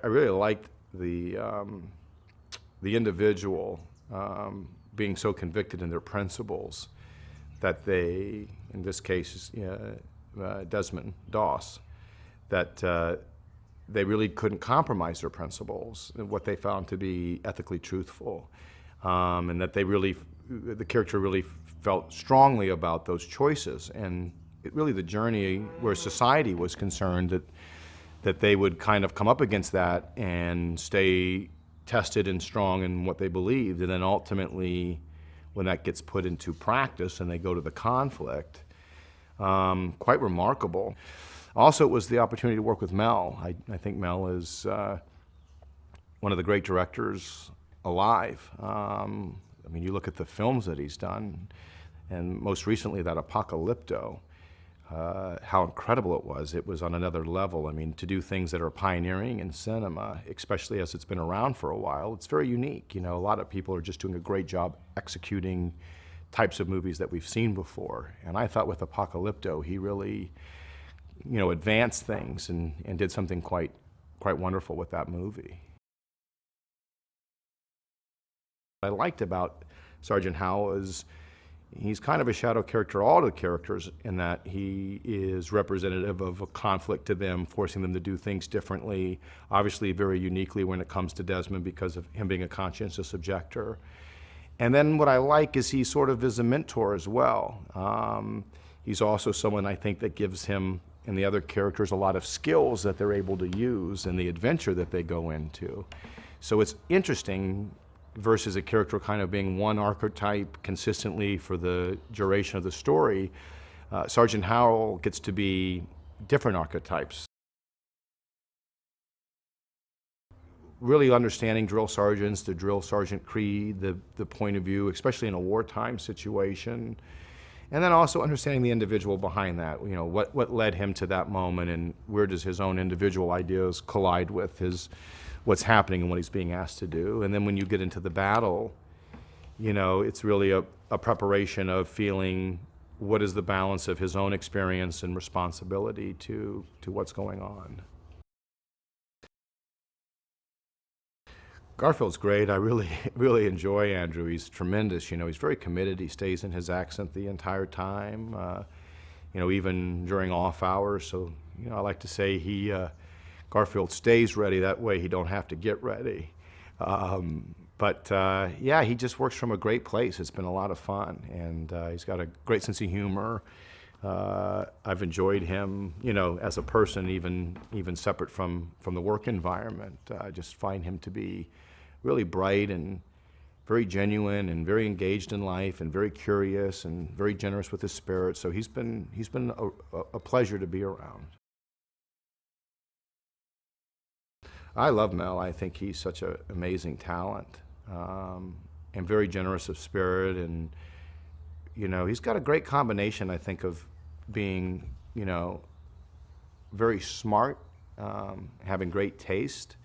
I really liked the individual being so convicted in their principles that they, in this case, Desmond Doss, that they really couldn't compromise their principles, what they found to be ethically truthful, and that the character really felt strongly about those choices, and really the journey where society was concerned, that they would kind of come up against that and stay tested and strong in what they believed, and then ultimately, when that gets put into practice and they go to the conflict, quite remarkable. Also, it was the opportunity to work with Mel. I think Mel is one of the great directors alive. I mean, you look at the films that he's done, and most recently that Apocalypto, how incredible it was. It was on another level. I mean, to do things that are pioneering in cinema, especially as it's been around for a while, it's very unique. You know, a lot of people are just doing a great job executing types of movies that we've seen before. And I thought with Apocalypto, he really, advanced things and did something quite wonderful with that movie. What I liked about Sergeant Howell is he's kind of a shadow character, all the characters, in that he is representative of a conflict to them, forcing them to do things differently, obviously very uniquely when it comes to Desmond because of him being a conscientious objector. And then what I like is he sort of is a mentor as well. He's also someone I think that gives him and the other characters a lot of skills that they're able to use in the adventure that they go into. So it's interesting versus a character kind of being one archetype consistently for the duration of the story. Sergeant Howell gets to be different archetypes. Really understanding drill sergeants, the drill sergeant creed, the point of view, especially in a wartime situation. And then also understanding the individual behind that, what led him to that moment and where does his own individual ideas collide with what's happening and what he's being asked to do. And then when you get into the battle, it's really a preparation of feeling what is the balance of his own experience and responsibility to what's going on. Garfield's great. I really enjoy Andrew. He's tremendous. He's very committed. He stays in his accent the entire time, even during off hours. So, I like to say Garfield stays ready. That way he don't have to get ready. Yeah, he just works from a great place. It's been a lot of fun, and he's got a great sense of humor. I've enjoyed him, as a person, even separate from the work environment. I just find him to be really bright and very genuine and very engaged in life and very curious and very generous with his spirit. So he's been a pleasure to be around. I love Mel. I think he's such an amazing talent, and very generous of spirit, and he's got a great combination, I think, of being very smart, having great taste,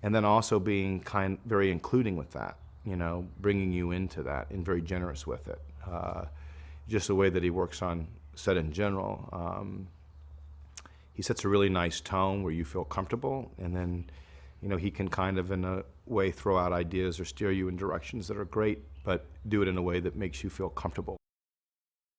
and then also being very including with that, bringing you into that, and very generous with it. Just the way that he works on set in general. He sets a really nice tone where you feel comfortable, and then he can kind of in a way throw out ideas or steer you in directions that are great, but do it in a way that makes you feel comfortable